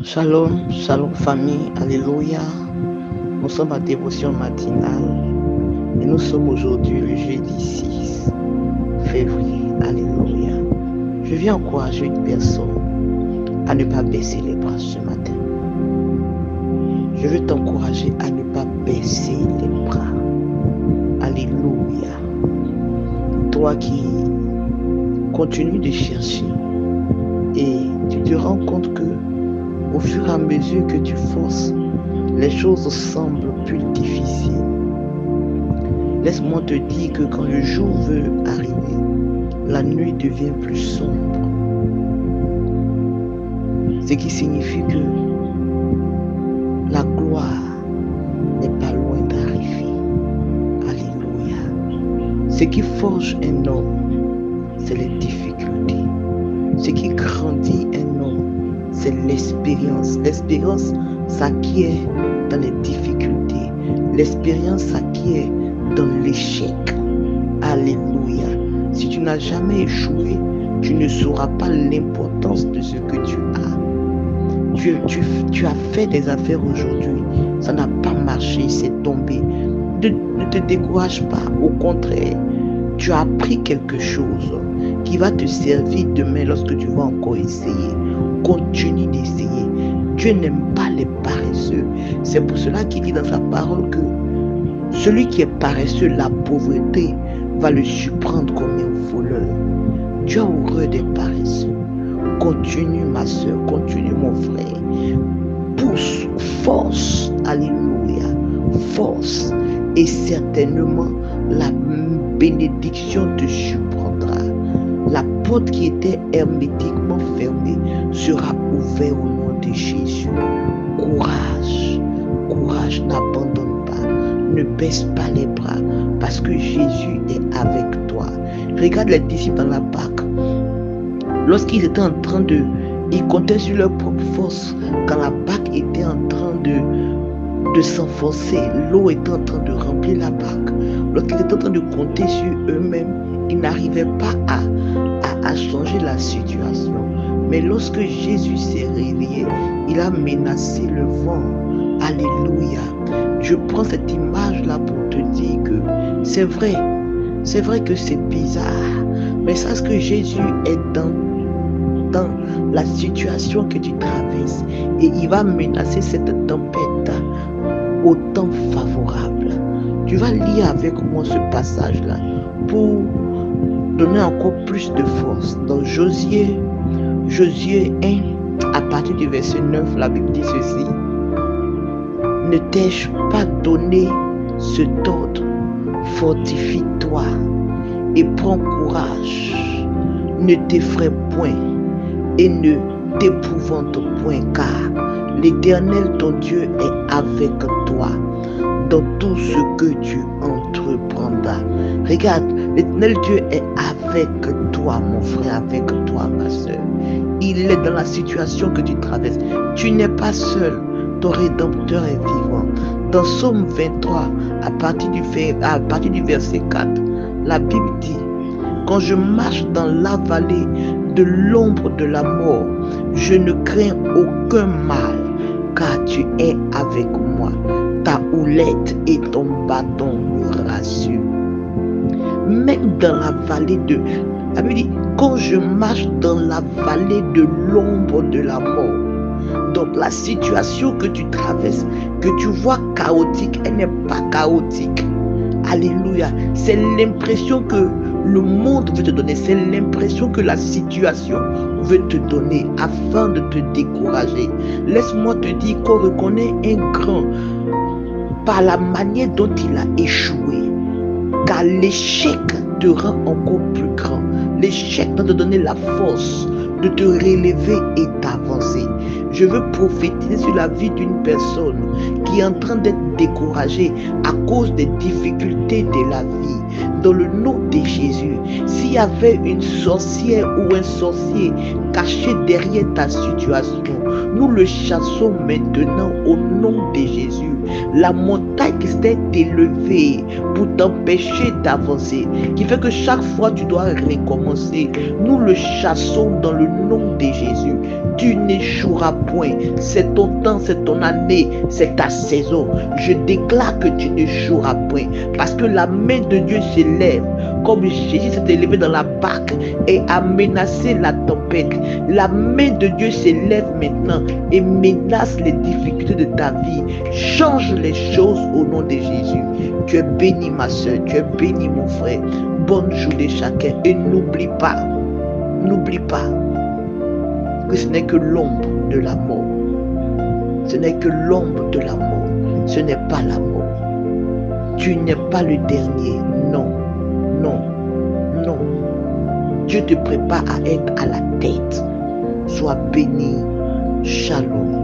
Shalom, shalom famille, alléluia. Nous sommes à dévotion matinale et nous sommes aujourd'hui le jeudi 6 février, alléluia. Je viens encourager une personne à ne pas baisser les bras ce matin. Je veux t'encourager à ne pas baisser les bras. Alléluia. Toi qui continues de chercher et tu te rends compte que au fur et à mesure que tu forces, les choses semblent plus difficiles. Laisse-moi te dire que quand le jour veut arriver, la nuit devient plus sombre. Ce qui signifie que la gloire n'est pas loin d'arriver. Alléluia. Ce qui forge un homme, c'est les difficultés. Ce qui grandit un homme, c'est l'expérience. L'expérience s'acquiert dans les difficultés. L'expérience s'acquiert dans l'échec. Alléluia. Si tu n'as jamais échoué, tu ne sauras pas l'importance de ce que tu as. Tu as fait des affaires aujourd'hui, ça n'a pas marché, c'est tombé. Ne te décourage pas, au contraire, tu as appris quelque chose qui va te servir demain lorsque tu vas encore essayer. Continue d'essayer. Dieu n'aime pas les paresseux. C'est pour cela qu'il dit dans sa parole que celui qui est paresseux, la pauvreté va le surprendre comme un voleur. Dieu a horreur des paresseux. Continue ma soeur, continue mon frère. Pousse, force, alléluia, force. Et certainement la bénédiction te surprendra. La porte qui était hermétiquement fermée sera ouverte au nom de Jésus. Courage, courage, n'abandonne pas, ne baisse pas les bras parce que Jésus est avec toi. Regarde les disciples dans la barque. Lorsqu'ils étaient en train ils comptaient sur leur propre force. Quand la barque était en train de s'enfoncer, l'eau était en train de remplir la barque. Lorsqu'ils étaient en train de compter sur eux-mêmes, ils n'arrivaient pas à changer la situation. Mais lorsque Jésus s'est réveillé, il a menacé le vent. Alléluia. Je prends cette image-là pour te dire que c'est vrai que c'est bizarre. Mais sache que Jésus est dans la situation que tu traverses et il va menacer cette tempête au temps favorable. Tu vas lire avec moi ce passage-là pour donner encore plus de force. Dans Josué 1, à partir du verset 9, la Bible dit ceci. Ne t'ai-je pas donné cet ordre? Fortifie-toi et prends courage. Ne t'effraie point et ne t'épouvante point, car l'Éternel ton Dieu est avec toi dans tout ce que tu entreprendras. Regarde, l'Éternel Dieu est avec toi, mon frère, avec toi, ma soeur. Il est dans la situation que tu traverses. Tu n'es pas seul. Ton Rédempteur est vivant. Dans Psaume 23, à partir du verset 4, la Bible dit: quand je marche dans la vallée de l'ombre de la mort, je ne crains aucun mal, car tu es avec moi. Ta houlette et ton bâton me rassurent. Même dans la vallée la Bible dit, quand je marche dans la vallée de l'ombre de la mort. Donc la situation que tu traverses, que tu vois chaotique, elle n'est pas chaotique. Alléluia. C'est l'impression que le monde veut te donner. C'est l'impression que la situation veut te donner afin de te décourager. Laisse-moi te dire qu'on reconnaît un grand par la manière dont il a échoué. Car l'échec te rend encore plus grand. L'échec va te donner la force de te relever et d'avancer. Je veux prophétiser sur la vie d'une personne qui est en train d'être découragée à cause des difficultés de la vie. Dans le nom de Jésus, s'il y avait une sorcière ou un sorcier caché derrière ta situation, nous le chassons maintenant au nom de Jésus. La montagne qui s'est élevée pour t'empêcher d'avancer, qui fait que chaque fois tu dois recommencer, nous le chassons dans le nom de Jésus. Tu n'échoueras point. C'est ton temps, c'est ton année, c'est ta saison. Je déclare que tu n'échoueras point. Parce que la main de Dieu s'élève. Comme Jésus s'est élevé dans la barque et a menacé la tempête. La main de Dieu s'élève maintenant et menace les difficultés de ta vie. Change les choses au nom de Jésus. Tu es béni ma soeur, tu es béni mon frère. Bonne journée chacun et n'oublie pas que ce n'est que l'ombre de la mort. Ce n'est que l'ombre de la mort. Ce n'est pas la mort. Tu n'es pas le dernier. Non, non, non. Dieu te prépare à être à la tête. Sois béni. Shalom.